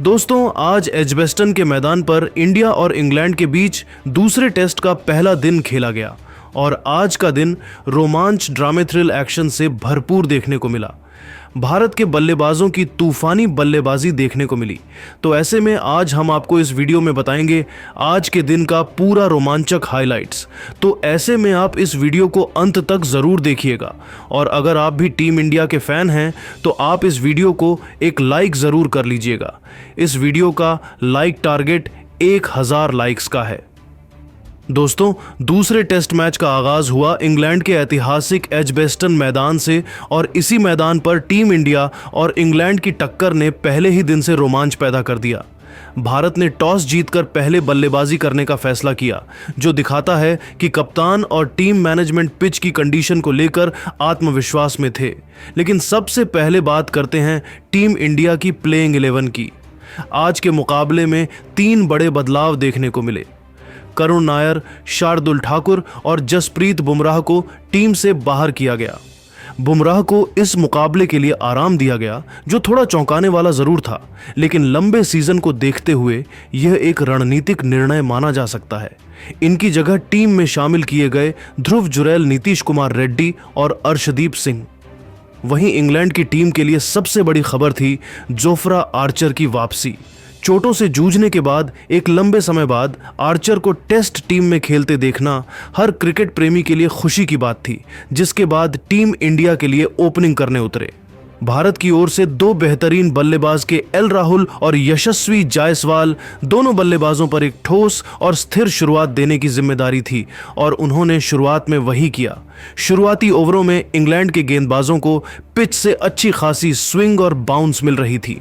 दोस्तों, आज एजबेस्टन के मैदान पर इंडिया और इंग्लैंड के बीच दूसरे टेस्ट का पहला दिन खेला गया और आज का दिन रोमांच, ड्रामे, थ्रिल, एक्शन से भरपूर देखने को मिला। भारत के बल्लेबाजों की तूफानी बल्लेबाजी देखने को मिली। तो ऐसे में आज हम आपको इस वीडियो में बताएंगे आज के दिन का पूरा रोमांचक हाइलाइट्स। तो ऐसे में आप इस वीडियो को अंत तक ज़रूर देखिएगा और अगर आप भी टीम इंडिया के फ़ैन हैं तो आप इस वीडियो को एक लाइक ज़रूर कर लीजिएगा। इस वीडियो का लाइक टारगेट 1000 लाइक्स का है। दोस्तों, दूसरे टेस्ट मैच का आगाज हुआ इंग्लैंड के ऐतिहासिक एजबेस्टन मैदान से और इसी मैदान पर टीम इंडिया और इंग्लैंड की टक्कर ने पहले ही दिन से रोमांच पैदा कर दिया। भारत ने टॉस जीतकर पहले बल्लेबाजी करने का फैसला किया, जो दिखाता है कि कप्तान और टीम मैनेजमेंट पिच की कंडीशन को लेकर आत्मविश्वास में थे। लेकिन सबसे पहले बात करते हैं टीम इंडिया की प्लेइंग 11 की। आज के मुकाबले में 3 बड़े बदलाव देखने को मिले। करुण नायर, शार्दुल ठाकुर और जसप्रीत बुमराह को टीम से बाहर किया गया। बुमराह को इस मुकाबले के लिए आराम दिया गया, जो थोड़ा चौंकाने वाला जरूर था, लेकिन लंबे सीजन को देखते हुए यह एक रणनीतिक निर्णय माना जा सकता है। इनकी जगह टीम में शामिल किए गए ध्रुव जुरैल, नीतीश कुमार रेड्डी और अर्शदीप सिंह। वहीं इंग्लैंड की टीम के लिए सबसे बड़ी खबर थी जोफ्रा आर्चर की वापसी। चोटों से जूझने के बाद एक लंबे समय बाद आर्चर को टेस्ट टीम में खेलते देखना हर क्रिकेट प्रेमी के लिए खुशी की बात थी, जिसके बाद टीम इंडिया के लिए ओपनिंग करने उतरे। भारत की ओर से 2 बेहतरीन बल्लेबाज के एल राहुल और यशस्वी जायसवाल दोनों बल्लेबाजों पर एक ठोस और स्थिर शुरुआत देने की जिम्मेदारी थी और उन्होंने शुरुआत में वही किया। शुरुआती ओवरों में इंग्लैंड के गेंदबाजों को पिच से अच्छी खासी स्विंग और बाउंस मिल रही थी।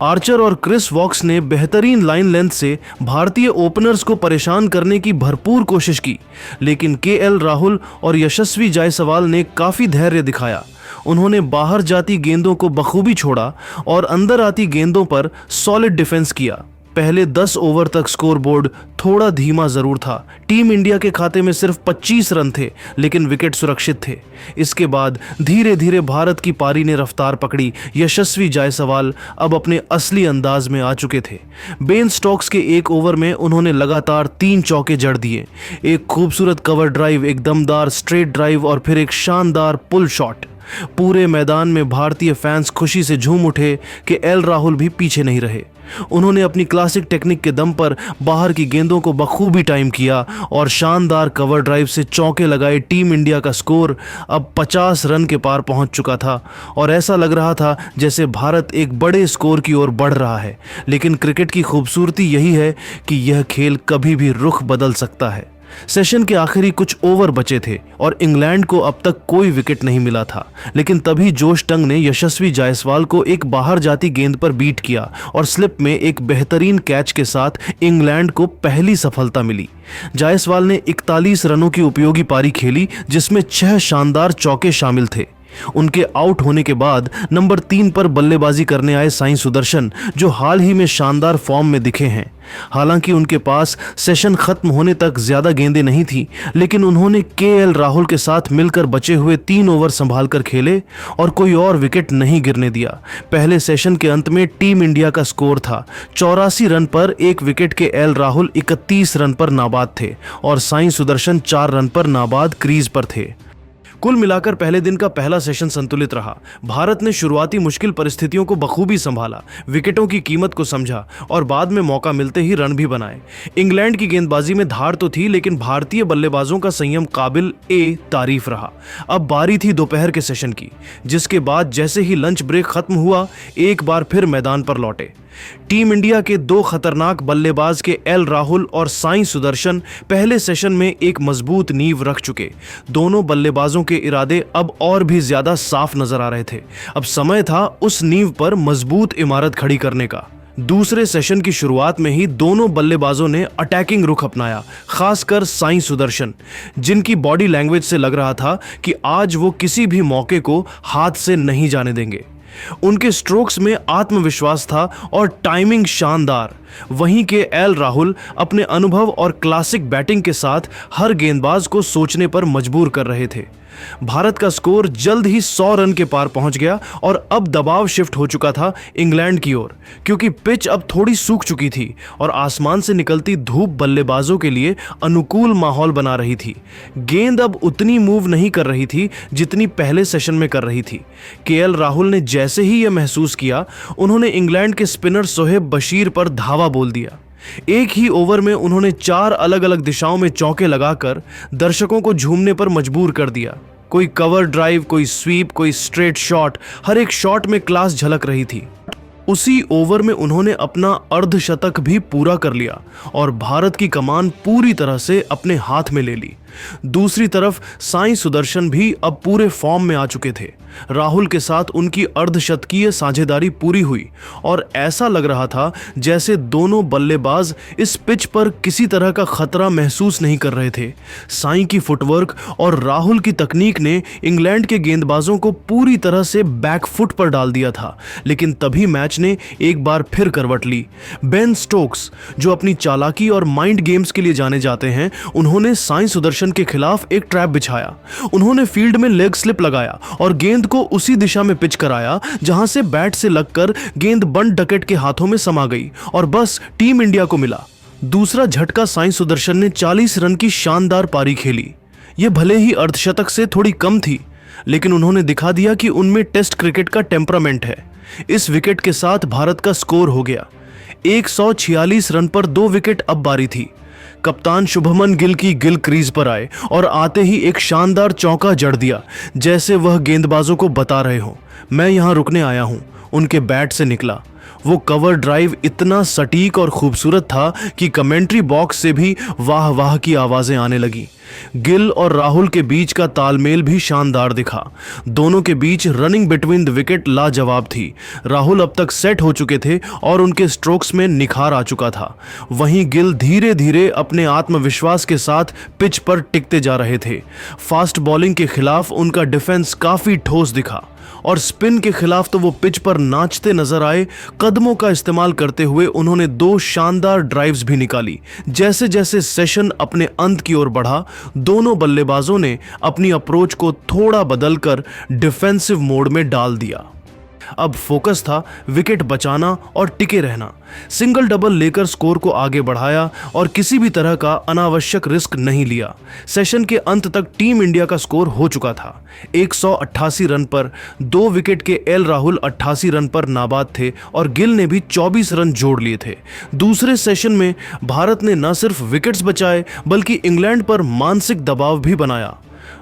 आर्चर और क्रिस वॉक्स ने बेहतरीन लाइन लेंथ से भारतीय ओपनर्स को परेशान करने की भरपूर कोशिश की, लेकिन केएल राहुल और यशस्वी जायसवाल ने काफ़ी धैर्य दिखाया। उन्होंने बाहर जाती गेंदों को बखूबी छोड़ा और अंदर आती गेंदों पर सॉलिड डिफेंस किया। पहले 10 ओवर तक स्कोरबोर्ड थोड़ा धीमा जरूर था। टीम इंडिया के खाते में सिर्फ 25 रन थे, लेकिन विकेट सुरक्षित थे। इसके बाद धीरे धीरे भारत की पारी ने रफ्तार पकड़ी। यशस्वी जायसवाल अब अपने असली अंदाज में आ चुके थे। बेन स्टोक्स के एक ओवर में उन्होंने लगातार 3 चौके जड़ दिए। एक खूबसूरत कवर ड्राइव, एक दमदार स्ट्रेट ड्राइव और फिर एक शानदार पुल शॉट। पूरे मैदान में भारतीय फैंस खुशी से झूम उठे कि एल राहुल भी पीछे नहीं रहे। उन्होंने अपनी क्लासिक टेक्निक के दम पर बाहर की गेंदों को बखूबी टाइम किया और शानदार कवर ड्राइव से चौके लगाए। टीम इंडिया का स्कोर अब 50 रन के पार पहुंच चुका था और ऐसा लग रहा था जैसे भारत एक बड़े स्कोर की ओर बढ़ रहा है। लेकिन क्रिकेट की खूबसूरती यही है कि यह खेल कभी भी रुख बदल सकता है। सेशन के आखिरी कुछ ओवर बचे थे और इंग्लैंड को अब तक कोई विकेट नहीं मिला था, लेकिन तभी जोश टंग ने यशस्वी जायसवाल को एक बाहर जाती गेंद पर बीट किया और स्लिप में एक बेहतरीन कैच के साथ इंग्लैंड को पहली सफलता मिली। जायसवाल ने 41 रनों की उपयोगी पारी खेली, जिसमें 6 शानदार चौके शामिल थे। उनके आउट होने के बाद नंबर 3 पर बल्लेबाजी करने आए साई सुदर्शन, जो हाल ही में शानदार फॉर्म में दिखे हैं। हालांकि उनके पास सेशन खत्म होने तक ज्यादा गेंदें नहीं थी, लेकिन उन्होंने केएल राहुल के साथ मिलकर बचे हुए 3 ओवर संभालकर खेले और कोई और विकेट नहीं गिरने दिया। पहले सेशन के अंत में टीम इंडिया का स्कोर था 84 रन पर 1 विकेट के एल राहुल 31 रन पर नाबाद थे और साई सुदर्शन 4 रन पर नाबाद क्रीज पर थे। कुल मिलाकर पहले दिन का पहला सेशन संतुलित रहा। भारत ने शुरुआती मुश्किल परिस्थितियों को बखूबी संभाला, विकेटों की कीमत को समझा और बाद में मौका मिलते ही रन भी बनाए। इंग्लैंड की गेंदबाजी में धार तो थी, लेकिन भारतीय बल्लेबाजों का संयम काबिल तारीफ रहा। अब बारी थी दोपहर के सेशन की, जिसके बाद जैसे ही लंच ब्रेक खत्म हुआ, एक बार फिर मैदान पर लौटे। टीम इंडिया के 2 खतरनाक बल्लेबाज के एल राहुल और साई सुदर्शन पहले सेशन में एक मजबूत नींव रख चुके। दोनों बल्लेबाजों के इरादे अब और भी ज्यादा साफ नजर आ रहे थे। अब समय था उस नींव पर मजबूत इमारत खड़ी करने का। दूसरे सेशन की शुरुआत में ही दोनों बल्लेबाजों ने अटैकिंग रुख अपनाया, खासकर साई सुदर्शन, जिनकी बॉडी लैंग्वेज से लग रहा था कि आज वो किसी भी मौके को हाथ से नहीं जाने देंगे। उनके स्ट्रोक्स में आत्मविश्वास था और टाइमिंग शानदार। वहीं के एल राहुल अपने अनुभव और क्लासिक बैटिंग के साथ हर गेंदबाज को सोचने पर मजबूर कर रहे थे। भारत का स्कोर जल्द ही 100 रन के पार पहुंच गया और अब दबाव शिफ्ट हो चुका था इंग्लैंड की ओर, क्योंकि पिच अब थोड़ी सूख चुकी थी और आसमान से निकलती धूप बल्लेबाजों के लिए अनुकूल माहौल बना रही थी। गेंद अब उतनी मूव नहीं कर रही थी जितनी पहले सेशन में कर रही थी। केएल राहुल ने जैसे ही यह महसूस किया, उन्होंने इंग्लैंड के स्पिनर सोहेब बशीर पर धावा बोल दिया। एक ही ओवर में उन्होंने 4 अलग अलग दिशाओं में चौके लगाकर दर्शकों को झूमने पर मजबूर कर दिया। कोई कवर ड्राइव, कोई स्वीप, कोई स्ट्रेट शॉट, हर एक शॉट में क्लास झलक रही थी। उसी ओवर में उन्होंने अपना अर्धशतक भी पूरा कर लिया और भारत की कमान पूरी तरह से अपने हाथ में ले ली। दूसरी तरफ साई सुदर्शन भी अब पूरे फॉर्म में आ चुके थे। राहुल के साथ उनकी अर्धशतकीय साझेदारी पूरी हुई और ऐसा लग रहा था जैसे दोनों बल्लेबाज इस पिच पर किसी तरह का खतरा महसूस नहीं कर रहे थे। साई की फुटवर्क और राहुल की तकनीक ने इंग्लैंड के गेंदबाजों को पूरी तरह से बैकफुट पर डाल दिया था, लेकिन तभी मैच ने एक बार फिर करवट ली। बेन स्टोक्स, जो अपनी चालाकी और माइंड गेम्स के लिए जाने जाते हैं, उन्होंने साई सुदर्शन के खिलाफ एक ट्रैप बिछाया। उन्होंने फील्ड में लेग स्लिप लगाया और गेंद को उसी दिशा में पिच कराया जहां से बैट से लगकर गेंद बंड डकेट के हाथों में समा गई और बस टीम इंडिया को मिला। दूसरा झटका साई सुदर्शन ने 40 रन की शानदार पारी खेली। यह भले ही अर्धशतक से थोड़ी कम थी, लेकिन उन्होंने दिखा दिया कि उनमें टेस्ट क्रिकेट का टेम्परामेंट है। इस विकेट के साथ भारत का स्कोर हो गया 146 रन पर 2 विकेट अब बारी थी। कप्तान शुभमन गिल की गिल क्रीज पर आए और आते ही एक शानदार चौका जड़ दिया, जैसे वह गेंदबाजों को बता रहे हो, मैं यहां रुकने आया हूं। उनके बैट से निकला वो कवर ड्राइव इतना सटीक और खूबसूरत था कि कमेंट्री बॉक्स से भी वाह वाह की आवाजें आने लगी। गिल और राहुल के बीच का तालमेल भी शानदार दिखा। दोनों के बीच रनिंग बिटवीन द विकेट लाजवाब थी। राहुल अब तक सेट हो चुके थे और उनके स्ट्रोक्स में निखार आ चुका था। वहीं गिल धीरे धीरे अपने आत्मविश्वास के साथ पिच पर टिकते जा रहे थे। फास्ट बॉलिंग के खिलाफ उनका डिफेंस काफी ठोस दिखा और स्पिन के खिलाफ तो वो पिच पर नाचते नजर आए। कदमों का इस्तेमाल करते हुए उन्होंने 2 शानदार ड्राइव्स भी निकाली। जैसे जैसे सेशन अपने अंत की ओर बढ़ा, दोनों बल्लेबाजों ने अपनी अप्रोच को थोड़ा बदलकर डिफेंसिव मोड में डाल दिया। अब फोकस था विकेट बचाना और टिके रहना। सिंगल डबल लेकर स्कोर को आगे बढ़ाया और किसी भी तरह का अनावश्यक रिस्क नहीं लिया। सेशन के अंत तक टीम इंडिया का स्कोर हो चुका था 188 रन पर। 2 विकेट के एल राहुल 88 रन पर नाबाद थे और गिल ने भी 24 रन जोड़ लिए थे। दूसरे सेशन में भारत ने न सिर्फ विकेट्स बचाए बल्कि इंग्लैंड पर मानसिक दबाव भी बनाया।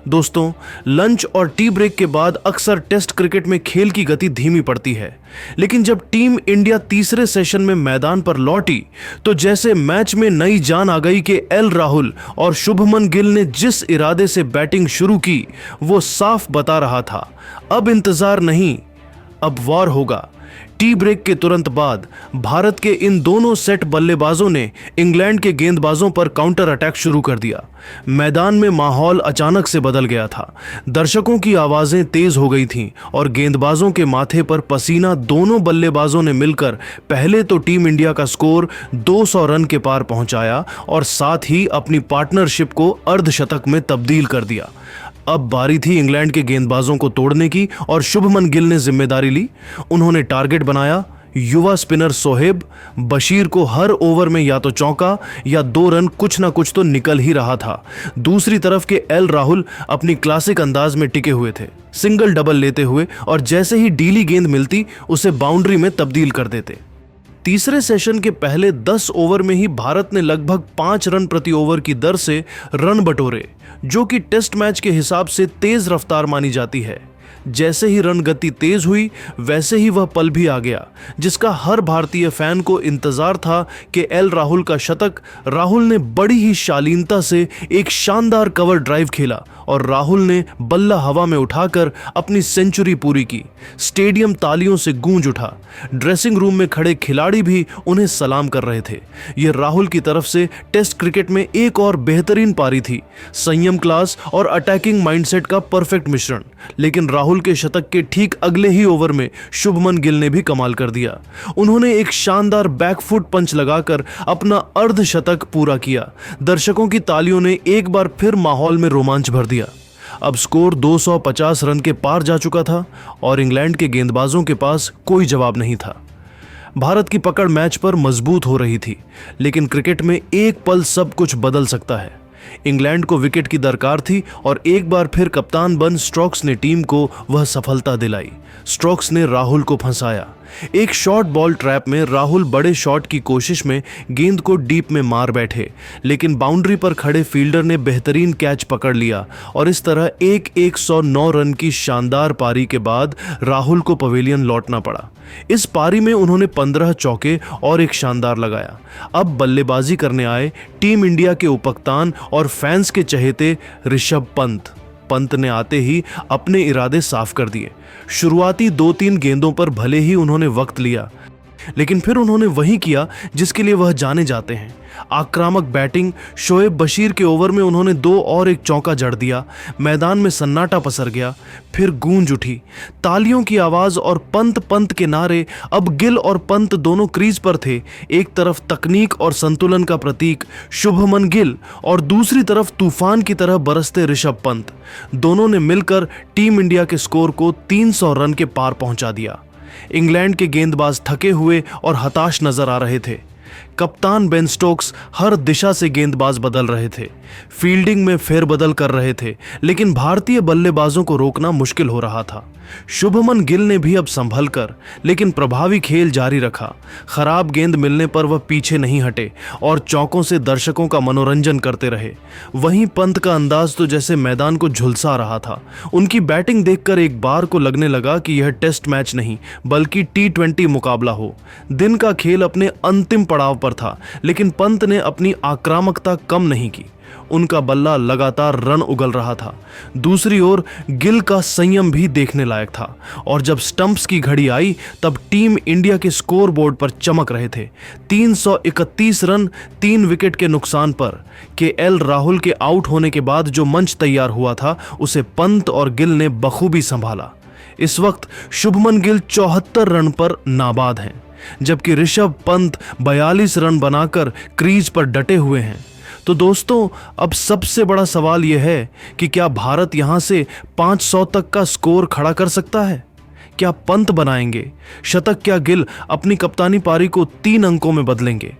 दोस्तों, लंच और टी ब्रेक के बाद अक्सर टेस्ट क्रिकेट में खेल की गति धीमी पड़ती है, लेकिन जब टीम इंडिया तीसरे सेशन में मैदान पर लौटी तो जैसे मैच में नई जान आ गई कि एल राहुल और शुभमन गिल ने जिस इरादे से बैटिंग शुरू की वो साफ बता रहा था, अब इंतजार नहीं, अब वॉर होगा। टी ब्रेक के तुरंत बाद भारत के इन दोनों सेट बल्लेबाजों ने इंग्लैंड के गेंदबाजों पर काउंटर अटैक शुरू कर दिया। मैदान में माहौल अचानक से बदल गया था। दर्शकों की आवाजें तेज हो गई थीं और गेंदबाजों के माथे पर पसीना। दोनों बल्लेबाजों ने मिलकर पहले तो टीम इंडिया का स्कोर 200 रन के पार पहुंचाया और साथ ही अपनी पार्टनरशिप को अर्धशतक में तब्दील कर दिया। अब बारी थी इंग्लैंड के गेंदबाजों को तोड़ने की और शुभमन गिल ने जिम्मेदारी ली। उन्होंने टारगेट बनाया। युवा स्पिनर सोहेब बशीर को हर ओवर में या तो चौका या 2 रन कुछ ना कुछ तो निकल ही रहा था। दूसरी तरफ के एल राहुल अपनी क्लासिक अंदाज में टिके हुए थे, सिंगल डबल लेते हुए और जैसे ही डीली गेंद मिलती उसे बाउंड्री में तब्दील कर देते। तीसरे सेशन के पहले 10 ओवर में ही भारत ने लगभग 5 रन प्रति ओवर की दर से रन बटोरे, जो कि टेस्ट मैच के हिसाब से तेज रफ्तार मानी जाती है। जैसे ही रन गति तेज हुई वैसे ही वह पल भी आ गया जिसका हर भारतीय फैन को इंतजार था कि एल राहुल का शतक। राहुल ने बड़ी ही शालीनता से एक शानदार कवर ड्राइव खेला और राहुल ने बल्ला हवा में उठाकर अपनी सेंचुरी पूरी की। स्टेडियम तालियों से गूंज उठा। ड्रेसिंग रूम में खड़े खिलाड़ी भी उन्हें सलाम कर रहे थे। यह राहुल की तरफ से टेस्ट क्रिकेट में एक और बेहतरीन पारी थी। संयम, क्लास और अटैकिंग माइंडसेट का परफेक्ट मिश्रण। लेकिन राहुल के शतक के ठीक अगले ही ओवर में शुभमन गिल ने भी कमाल कर दिया। उन्होंने एक शानदार बैकफुट पंच लगाकर अपना अर्धशतक पूरा किया। दर्शकों की तालियों ने एक बार फिर माहौल में रोमांच भर दिया। अब स्कोर 250 रन के पार जा चुका था और इंग्लैंड के गेंदबाजों के पास कोई जवाब नहीं था। भारत की पकड़ मैच पर मजबूत हो रही थी, लेकिन क्रिकेट में एक पल सब कुछ बदल सकता है। इंग्लैंड को विकेट की दरकार थी और एक बार फिर कप्तान बन स्टोक्स ने टीम को वह सफलता दिलाई। स्टोक्स ने राहुल को फंसाया। एक शॉर्ट बॉल ट्रैप में राहुल बड़े शॉट की कोशिश में गेंद को डीप में मार बैठे, लेकिन बाउंड्री पर खड़े फील्डर ने बेहतरीन कैच पकड़ लिया और इस तरह 109 रन की शानदार पारी के बाद राहुल को पवेलियन लौटना पड़ा। इस पारी में उन्होंने 15 चौके और एक शानदार लगाया। अब बल्लेबाजी करने आए टीम इंडिया के उपकप्तान और फैंस के चहेते ऋषभ पंत ने आते ही अपने इरादे साफ कर दिए। शुरुआती 2-3 गेंदों पर भले ही उन्होंने वक्त लिया, लेकिन फिर उन्होंने वही किया जिसके लिए वह जाने जाते हैं, आक्रामक बैटिंग। शोएब बशीर के ओवर में उन्होंने 2 और एक चौका जड़ दिया। मैदान में सन्नाटा पसर गया, फिर गूंज उठी, तालियों की आवाज और पंत के नारे। अब गिल और पंत दोनों क्रीज पर थे। एक तरफ तकनीक और संतुलन का प्रतीक शुभमन गिल और दूसरी तरफ तूफान की तरह बरसते ऋषभ पंत। दोनों ने मिलकर टीम इंडिया के स्कोर को 300 रन के पार पहुंचा दिया। इंग्लैंड के गेंदबाज थके हुए और हताश नजर आ रहे थे। कप्तान बेन स्टोक्स हर दिशा से गेंदबाज बदल रहे थे, फील्डिंग में फेरबदल कर रहे थे, लेकिन भारतीय बल्लेबाजों को रोकना मुश्किल हो रहा था। शुभमन गिल ने भी अब संभल कर लेकिन प्रभावी खेल जारी रखा। खराब गेंद मिलने पर वह पीछे नहीं हटे और चौकों से दर्शकों का मनोरंजन करते रहे। वहीं पंत का अंदाज तो जैसे मैदान को झुलसा रहा था। उनकी बैटिंग देखकर एक बार को लगने लगा कि यह टेस्ट मैच नहीं बल्कि T20 मुकाबला हो। दिन का खेल अपने अंतिम पड़ाव पर था, लेकिन पंत ने अपनी आक्रामकता कम नहीं की। उनका बल्ला लगातार रन उगल रहा था। दूसरी ओर गिल का संयम भी देखने लायक था और जब स्टंप्स की घड़ी आई तब टीम इंडिया के स्कोर बोर्ड पर चमक रहे थे। 331 रन 3 विकेट के नुकसान पर KL राहुल के आउट होने के बाद जो मंच तैयार हुआ था उसे पंत और गिल ने बखूबी संभाला। इस वक्त शुभमन गिल 74 रन पर नाबाद हैं, जबकि ऋषभ पंत 42 रन बनाकर क्रीज पर डटे हुए हैं। तो दोस्तों, अब सबसे बड़ा सवाल यह है कि क्या भारत यहां से 500 तक का स्कोर खड़ा कर सकता है? क्या पंत बनाएंगे शतक? क्या गिल अपनी कप्तानी पारी को 3 अंकों में बदलेंगे?